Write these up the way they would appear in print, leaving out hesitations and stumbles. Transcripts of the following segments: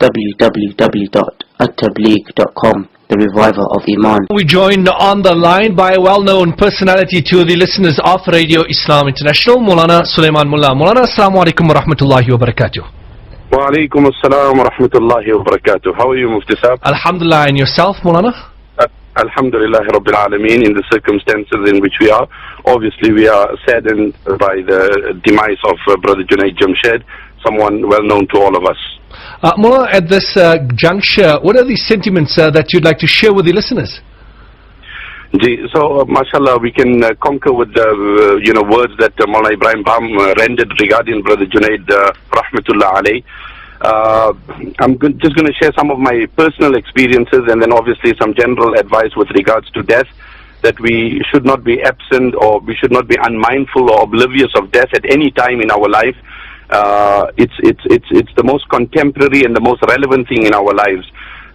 www.attableek.com, the reviver of Iman. We joined on the line by a well-known personality to the listeners of Radio Islam International, Maulana Sulaiman Mullah. Maulana, Assalamu alaikum wa rahmatullahi wa barakatuh. Wa alaikum assalam wa rahmatullahi wa barakatuh. How are you, Mufti Saab? Alhamdulillah, and yourself, Maulana? Alhamdulillah Rabbil Alameen. In the circumstances in which we are, obviously we are saddened by the demise of Brother Junaid Jamshed, someone well known to all of us. Mullah, at this juncture, what are the sentiments that you'd like to share with the listeners? So, mashallah, we can conquer with the words that Maulana Ibrahim Bam rendered regarding Brother Junaid, rahmatullah alayh. I'm just going to share some of my personal experiences and then obviously some general advice with regards to death, that we should not be absent or we should not be unmindful or oblivious of death at any time in our life. It's the most contemporary and the most relevant thing in our lives.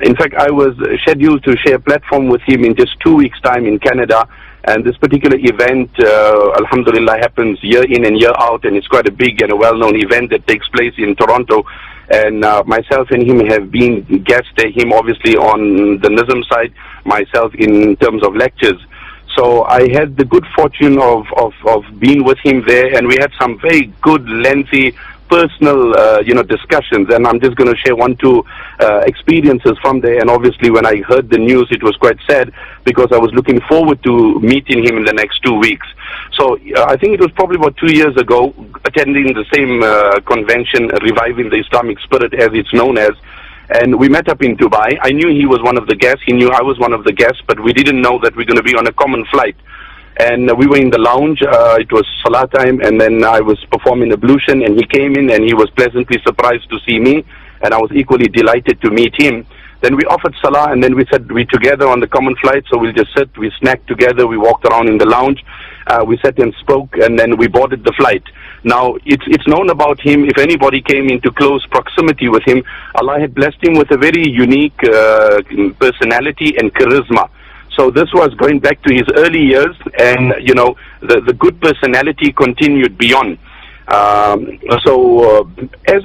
In fact, I was scheduled to share a platform with him in just 2 weeks' time in Canada, and this particular event, alhamdulillah, happens year in and year out, and it's quite a big and a well-known event that takes place in Toronto. And myself and him have been guests, him obviously on the Nizam side, myself in terms of lectures. So I had the good fortune of being with him there, and we had some very good, lengthy, personal, discussions. And I'm just going to share 1-2 experiences from there. And obviously, when I heard the news, it was quite sad because I was looking forward to meeting him in the next 2 weeks. So I think it was probably about 2 years ago, attending the same convention, Reviving the Islamic Spirit, as it's known as. And we met up in Dubai. I knew he was one of the guests. He knew I was one of the guests, but we didn't know that we're going to be on a common flight. And we were in the lounge. It was Salah time, and then I was performing ablution, and he came in, and he was pleasantly surprised to see me, and I was equally delighted to meet him. Then we offered Salah, and then we said we're together on the common flight, so we'll just sit, we snacked together, we walked around in the lounge, we sat and spoke, and then we boarded the flight. Now, it's known about him, if anybody came into close proximity with him, Allah had blessed him with a very unique personality and charisma. So this was going back to his early years, and, the good personality continued beyond. As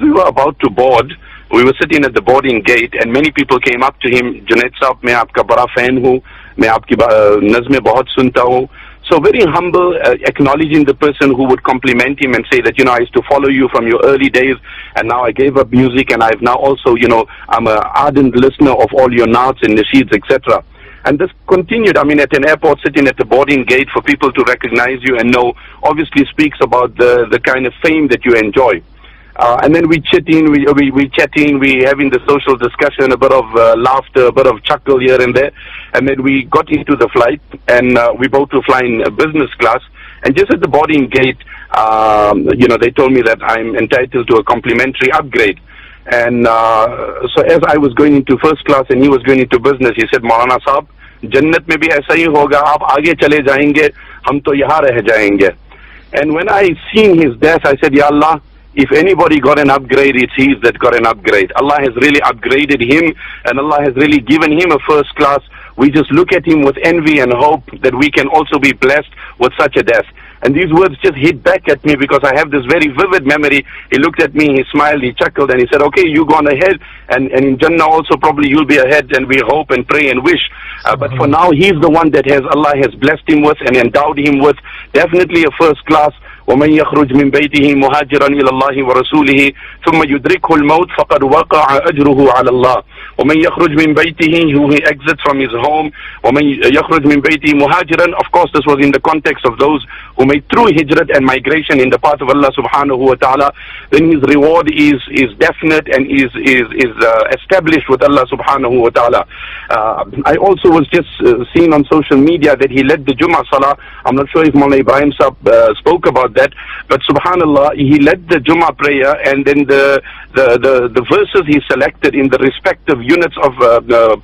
we were about to board, we were sitting at the boarding gate, and many people came up to him, Junaid Saab, मैं आपका बड़ा fan हूँ, मैं आपकी नज़में बहुत सुनता हूँ. So very humble, acknowledging the person who would compliment him and say that, I used to follow you from your early days, and now I gave up music, and I've now also, I'm an ardent listener of all your naats and nasheeds, etc. And this continued. I mean, at an airport, sitting at the boarding gate for people to recognize you and know, obviously speaks about the kind of fame that you enjoy. And then we chatting, we having the social discussion, a bit of laughter, a bit of chuckle here and there. And then we got into the flight, and we both were flying business class. And just at the boarding gate, they told me that I'm entitled to a complimentary upgrade. And so as I was going into first class and he was going into business, he said, Maulana Saab, Jannat mein bhi aisa hi hoga, aap aage chale jayenge, hum to yahan reh jayenge. And when I seen his death, I said, Ya Allah, if anybody got an upgrade, it's he that got an upgrade. Allah has really upgraded him, and Allah has really given him a first class. We just look at him with envy and hope that we can also be blessed with such a death. And these words just hit back at me because I have this very vivid memory. He looked at me, he smiled, he chuckled, and he said, okay, you go on ahead, and in Jannah also probably you'll be ahead, and we hope and pray and wish. But for now, he's the one that Allah has blessed him with and endowed him with definitely a first class. ومن يخرج من بيته مهاجرا إلى الله ورسوله ثم يدركه الموت فقد وقع أجره على الله. ومن يخرج من بيته, who he exits from his home, ومن يخرج من بيته مهاجرا, of course this was in the context of those who made true hijrat and migration in the path of Allah subhanahu wa ta'ala, then his reward is definite and is established with Allah subhanahu wa ta'ala. I also was just seeing on social media that he led the Jummah Salah. I'm not sure if Maulana Ibrahim Saab spoke about that, but subhanallah, he led the Jummah prayer, and then the verses he selected in the respective units of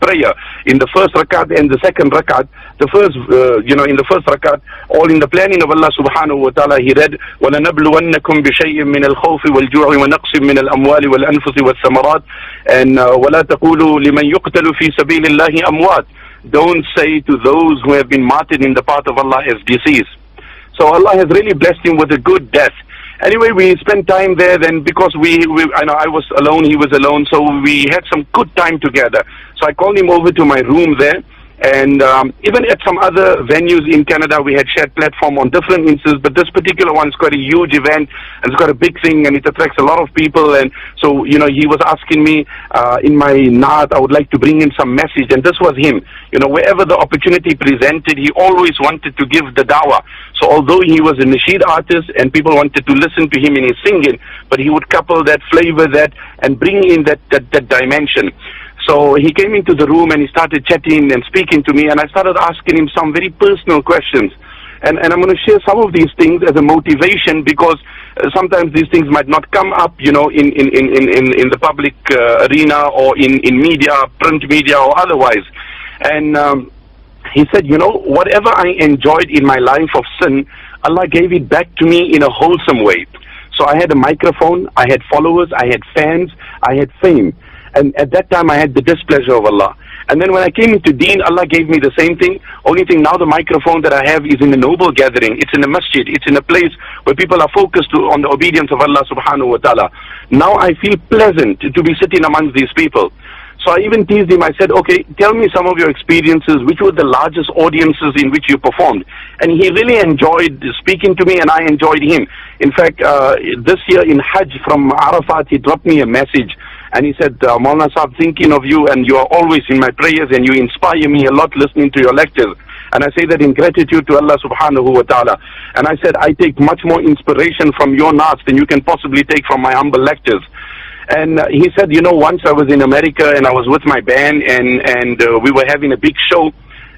prayer, in the first rakat and the second rakat, the first, in the first rakat, all in the planning of Allah subhanahu wa ta'ala, he read, وَلَنَبْلُوَنَّكُمْ بِشَيْءٍ مِّنَ الْخَوْفِ وَالْجُوعِ وَنَقْصٍ مِّنَ الْأَمْوَالِ وَالْأَنفُسِ وَالثَّمَرَاتِ, and وَلَا تَقُولُوا لِمَنْ يُقْتَلُ فِي سَبِيلِ اللَّهِ أَمْوَاتٍ. Don't say to those who have been martyred in the path of Allah as deceased. So Allah has really blessed him with a good death. Anyway, we spent time there. Then because I know I was alone, he was alone, so we had some good time together. So I called him over to my room there. And even at some other venues in Canada, we had shared platform on different instances, but this particular one's got a huge event, and it's got a big thing, and it attracts a lot of people. And so, you know, he was asking me in my naat, I would like to bring in some message, and this was him. You know, wherever the opportunity presented, he always wanted to give the dawah. So although he was a nasheed artist, and people wanted to listen to him in his singing, but he would couple that, flavor that, and bring in that dimension. So he came into the room and he started chatting and speaking to me, and I started asking him some very personal questions. And I'm going to share some of these things as a motivation, because sometimes these things might not come up, you know, in the public arena or in media, print media or otherwise. And he said, you know, whatever I enjoyed in my life of sin, Allah gave it back to me in a wholesome way. So I had a microphone, I had followers, I had fans, I had fame. And at that time I had the displeasure of Allah. And then when I came into Deen, Allah gave me the same thing. Only thing, now the microphone that I have is in a noble gathering. It's in a masjid. It's in a place where people are focused on the obedience of Allah subhanahu wa ta'ala. Now I feel pleasant to be sitting amongst these people. So I even teased him. I said, okay, tell me some of your experiences. Which were the largest audiences in which you performed? And he really enjoyed speaking to me, and I enjoyed him. In fact, this year in Hajj from Arafat, he dropped me a message. And he said, Maulana Sahib, thinking of you, and you are always in my prayers, and you inspire me a lot listening to your lectures. And I say that in gratitude to Allah subhanahu wa ta'ala. And I said, I take much more inspiration from your naats than you can possibly take from my humble lectures. And he said, you know, once I was in America and I was with my band, and we were having a big show.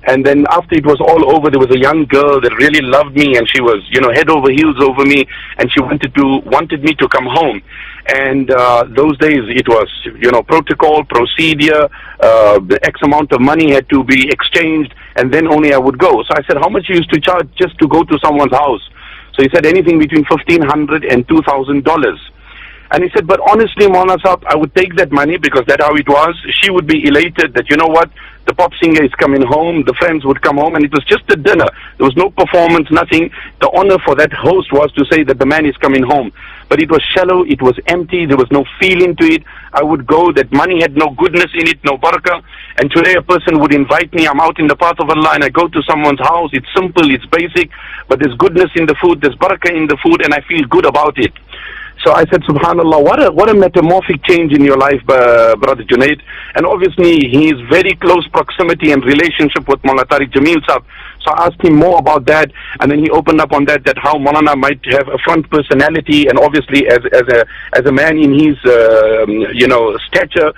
And then after it was all over, there was a young girl that really loved me, and she was, you know, head over heels over me, and she wanted me to come home. And those days it was, you know, protocol, procedure, the X amount of money had to be exchanged, and then only I would go. So I said, how much you used to charge just to go to someone's house? So he said anything between $1,500 and $2,000. And he said, but honestly, Maulana Sahib, I would take that money, because that's how it was. She would be elated that, you know what, the pop singer is coming home, the friends would come home, and it was just a dinner. There was no performance, nothing. The honor for that host was to say that the man is coming home. But it was shallow, it was empty, there was no feeling to it. I would go, that money had no goodness in it, no barakah. And today a person would invite me, I'm out in the path of Allah, and I go to someone's house, it's simple, it's basic, but there's goodness in the food, there's barakah in the food, and I feel good about it. So I said, subhanallah, what a metamorphic change in your life, Brother Junaid. And obviously, he is very close proximity and relationship with Maulana Tariq Jamil Sahib. So I asked him more about that, and then he opened up on that how Maulana might have a front personality, and obviously as a man in his you know, stature,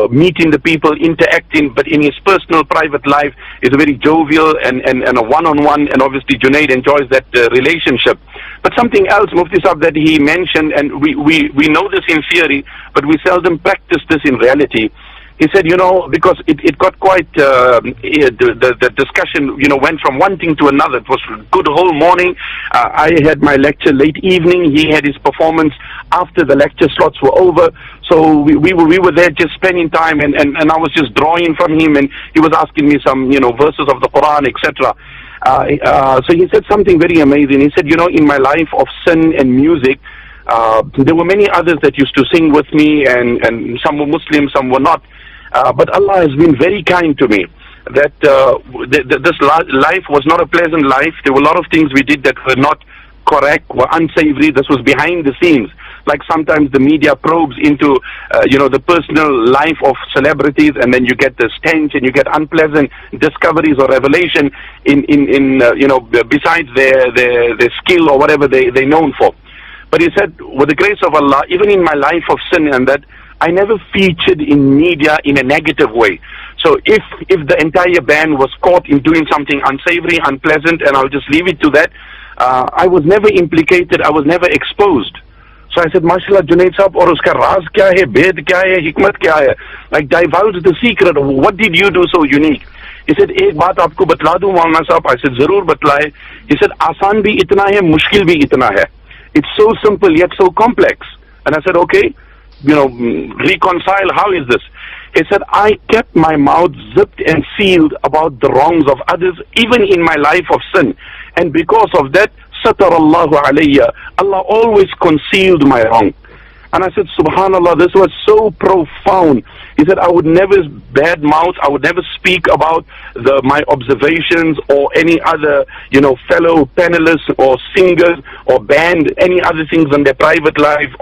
meeting the people, interacting, but in his personal private life is a very jovial and a one-on-one, and obviously Junaid enjoys that relationship. But something else, Mufti Sahib, that he mentioned, and we know this in theory, but we seldom practice this in reality. He said, you know, because it got quite, the discussion, you know, went from one thing to another. It was a good whole morning. I had my lecture late evening. He had his performance after the lecture slots were over. So we were there just spending time, and I was just drawing from him, and he was asking me some, you know, verses of the Quran, etc. So he said something very amazing. He said, you know, in my life of sin and music, there were many others that used to sing with me, and some were Muslims, some were not. But Allah has been very kind to me, that this life was not a pleasant life. There were a lot of things we did that were not correct, were unsavory. This was behind the scenes. Like sometimes the media probes into, you know, the personal life of celebrities, and then you get the stench, and you get unpleasant discoveries or revelation in you know, besides their skill or whatever they're known for. But he said, with the grace of Allah, even in my life of sin and that, I never featured in media in a negative way. So if the entire band was caught in doing something unsavory, unpleasant, and I'll just leave it to that, I was never implicated, I was never exposed. So I said, Mashallah, Junaid Sahib, aur uska raaz kya hai, bhed kya hai, hikmat kya hai? Like, divulge the secret of what did you do so unique? He said, ek baat aapko batla do, Maulana Sahib. I said, zarur batlaye. He said, aasan bhi itna hai, mushkil bhi itna hai. It's so simple yet so complex. And I said, okay, you know, reconcile, how is this? He said, I kept my mouth zipped and sealed about the wrongs of others, even in my life of sin. And because of that, سَتَرَ اللَّهُ عَلَيَّ. Allah always concealed my wrong. And I said, subhanallah, this was so profound. He said, I would never bad mouth, I would never speak about my observations or any other, fellow panelists or singers or band, any other things in their private life,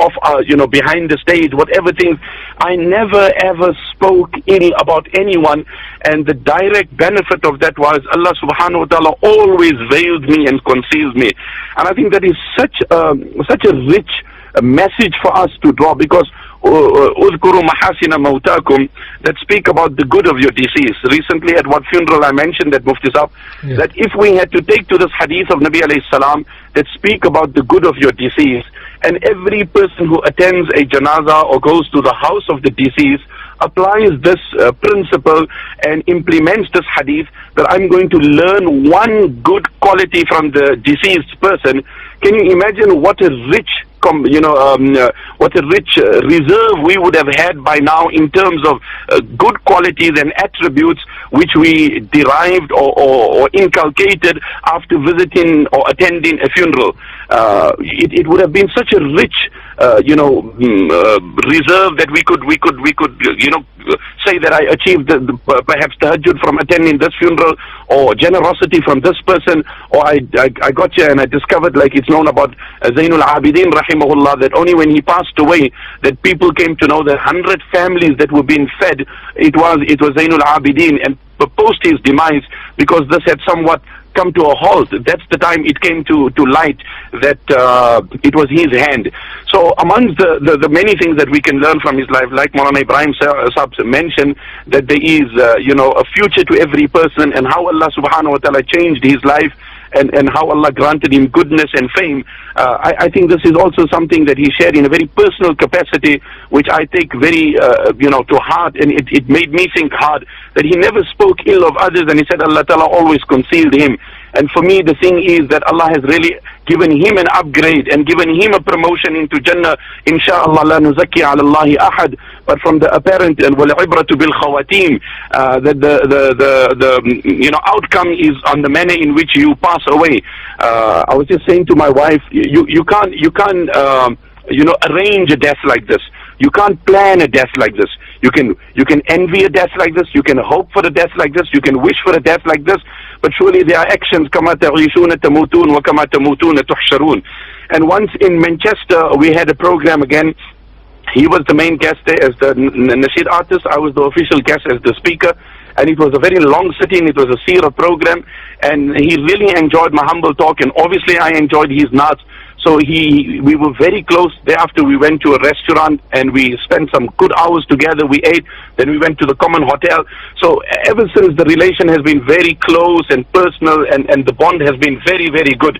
behind the stage, whatever things. I never ever spoke ill about anyone. And the direct benefit of that was Allah subhanahu wa ta'ala always veiled me and concealed me. And I think that is such a rich message for us to draw, because اذكروا محاسن موتاكم, that speak about the good of your deceased. Recently at what funeral I mentioned that Mufti Sahab, that if we had to take to this hadith of Nabi alayhi salam that speak about the good of your deceased, and every person who attends a janaza or goes to the house of the deceased applies this principle and implements this hadith, that I'm going to learn one good quality from the deceased person. Can you imagine what a rich reserve we would have had by now in terms of good qualities and attributes which we derived or inculcated after visiting or attending a funeral. It would have been such a rich reserve that we could say that I achieved perhaps tahajjud from attending this funeral, or generosity from this person, or I got here and I discovered, like it's known about Zainul Abidin rahimahullah, that only when he passed away that people came to know that 100 families that were being fed, it was Zainul Abidin, and post his demise, because this had somewhat come to a halt, that's the time it came to light that it was his hand. So amongst the many things that we can learn from his life, like Maulana Ibrahim Sahab mentioned, that there is a future to every person, and how Allah subhanahu wa ta'ala changed his life, and how Allah granted him goodness and fame. I think this is also something that he shared in a very personal capacity, which I take very to heart, and it made me think hard, that he never spoke ill of others, and he said Allah Ta'ala always concealed him. And for me, the thing is that Allah has really given him an upgrade and given him a promotion into Jannah. Insha'Allah, la nuzakki ala Allahi ahad. But from the apparent, and wal ibratu bil khawatim, that the outcome is on the manner in which you pass away. I was just saying to my wife, you can't arrange a death like this. You can't plan a death like this. You can envy a death like this. You can hope for a death like this. You can wish for a death like this. But surely there are actions. كَمَا تَعِيشُونَ تَمُوتُونَ وَكَمَا تَمُوتُونَ تُحْشَرُونَ. And once in Manchester, we had a program again. He was the main guest there as the Nasheed artist. I was the official guest as the speaker. And it was a very long sitting. It was a seerah program. And he really enjoyed my humble talk. And obviously I enjoyed his naat. So we were very close. Thereafter we went to a restaurant and we spent some good hours together. We ate, then we went to the common hotel. So ever since, the relation has been very close and personal, and the bond has been very, very good.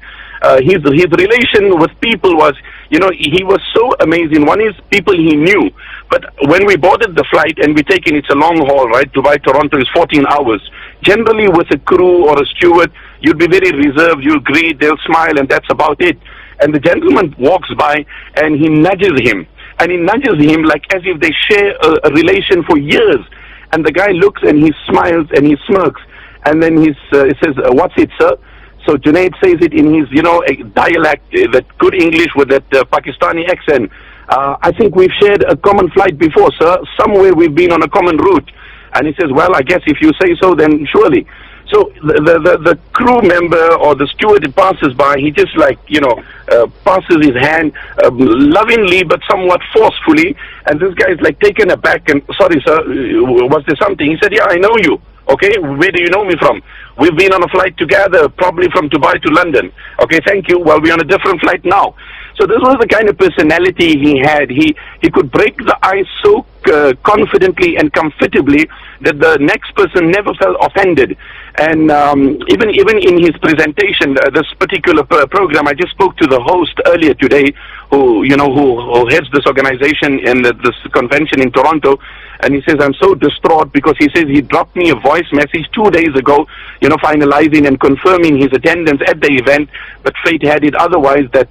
His relation with people was, he was so amazing. One is people he knew. But when we boarded the flight, and it's a long haul, right? Dubai, Toronto is 14 hours. Generally with a crew or a steward, you'd be very reserved, you'll greet, they'll smile, and that's about it. And the gentleman walks by and he nudges him. And he nudges him like as if they share a relation for years. And the guy looks and he smiles and he smirks. And then he says, what's it, sir? So Junaid says it in his, a dialect, that good English with that Pakistani accent. I think we've shared a common flight before, sir. Somewhere we've been on a common route. And he says, well, I guess if you say so, then surely. So the crew member or the steward passes by, he just passes his hand lovingly but somewhat forcefully, and this guy is like taken aback and, sorry sir, was there something? He said, yeah, I know you. Okay, where do you know me from? We've been on a flight together, probably from Dubai to London. Okay, thank you. Well, we're on a different flight now. So this was the kind of personality he had. He could break the ice so confidently and comfortably that the next person never felt offended. And even in his presentation, this particular program, I just spoke to the host earlier today, who heads this organization and this convention in Toronto. and he says, I'm so distraught because he says he dropped me a voice message 2 days ago, finalizing and confirming his attendance at the event, but fate had it otherwise that,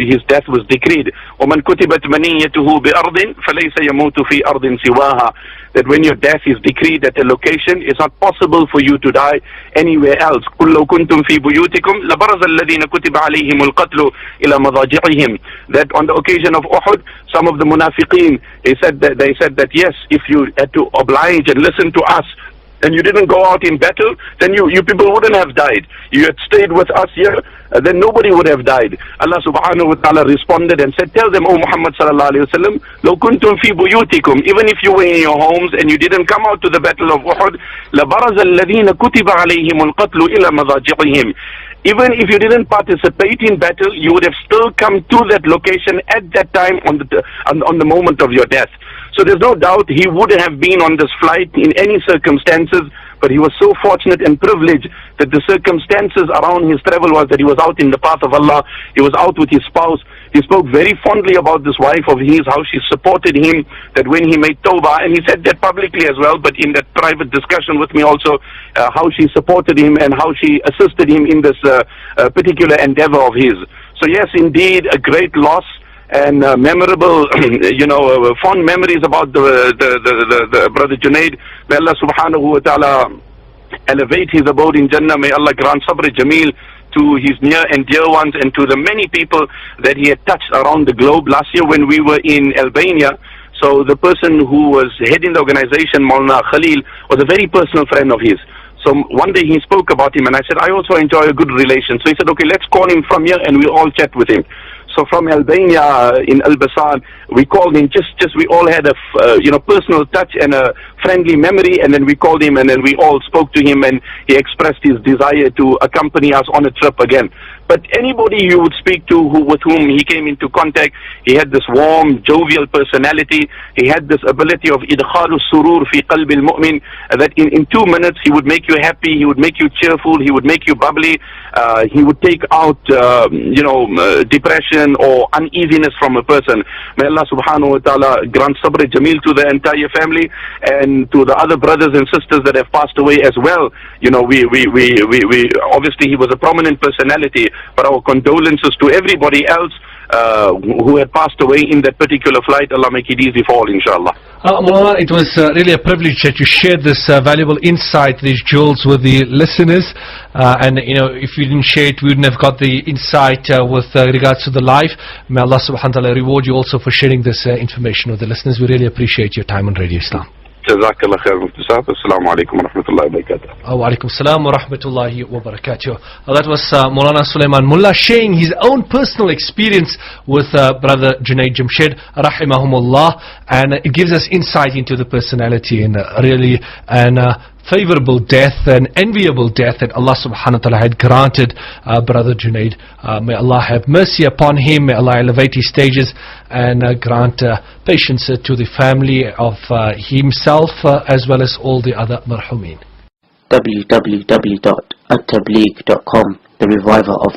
his death was decreed. وَمَنْ كُتِبَتْ مَنِيَّتُهُ بِأَرْضٍ فَلَيْسَ يَمُوتُ فِي أَرْضٍ سِوَاهَا. That when your death is decreed at a location, it's not possible for you to die anywhere else. قُلْ لَوْ كُنْتُمْ فِي بُيُوتِكُمْ لَبَرَزَ الَّذِينَ كُتِبَ عَلَيْهِمُ الْقَتْلُ إِلَى مَضَاجِعِهِمْ. That on the occasion of Uhud, some of the munafiqeen, they said that yes, if you had to oblige and listen to us, and you didn't go out in battle, then you people wouldn't have died. You had stayed with us here, then nobody would have died. Allah subhanahu wa ta'ala responded and said, tell them, O Muhammad sallallahu alayhi wa sallam, لَوْ كُنْتُمْ فِي بُيُوتِكُمْ. Even if you were in your homes and you didn't come out to the battle of Uhud, لَبَرَزَ الَّذِينَ كُتِبَ عَلَيْهِمُ الْقَتْلُ إِلَى مَضَاجِعِهِمْ. Even if you didn't participate in battle, you would have still come to that location at that time on the moment of your death. So there's no doubt he would have been on this flight in any circumstances, but he was so fortunate and privileged that the circumstances around his travel was that he was out in the path of Allah, he was out with his spouse. He spoke very fondly about this wife of his, how she supported him, that when he made tawbah, and he said that publicly as well, but in that private discussion with me also, how she supported him and how she assisted him in this particular endeavor of his. So yes, indeed, a great loss. And memorable, fond memories about the brother Junaid. May Allah subhanahu wa ta'ala elevate his abode in Jannah. May Allah grant sabr jameel to his near and dear ones and to the many people that he had touched around the globe. Last year when we were in Albania, so the person who was heading the organization, Maulana Khalil, was a very personal friend of his. So one day he spoke about him and I said, I also enjoy a good relation. So he said, okay, let's call him from here and we'll all chat with him. So from Albania in Elbasan, we called him, we all had a personal touch and a friendly memory, and then we called him and then we all spoke to him and he expressed his desire to accompany us on a trip again. But anybody you would speak to with whom he came into contact, he had this warm, jovial personality. He had this ability of idkhalu surur fi qalbi al-mu'min, that in 2 minutes he would make you happy, he would make you cheerful, he would make you bubbly. He would take out, depression or uneasiness from a person. May Allah subhanahu wa ta'ala grant sabr jameel to the entire family and to the other brothers and sisters that have passed away as well. We obviously he was a prominent personality, but our condolences to everybody else who had passed away in that particular flight. Allah make it easy for all, inshallah. Maulana, it was really a privilege that you shared this valuable insight, these jewels with the listeners, and if we didn't share it, we wouldn't have got the insight with regards to the life. May Allah subhanahu wa ta'ala reward you also for sharing this information with the listeners. We really appreciate your time on Radio Islam. Jazakallah khair, Muftisab. Assalamu alaikum wa rahmatullahi wa barakatuh. Wa alaikum salam wa rahmatullahi wa barakatuh. That was Maulana Sulaiman Mullah sharing his own personal experience with Brother Junaid Jamshed, rahimahumullah, and it gives us insight into the personality and really favorable death and enviable death that Allah subhanahu wa ta'ala had granted Brother Junaid. May Allah have mercy upon him, may Allah elevate his stages and grant patience to the family of himself as well as all the other marhumeen. www.attableek.com, the reviver of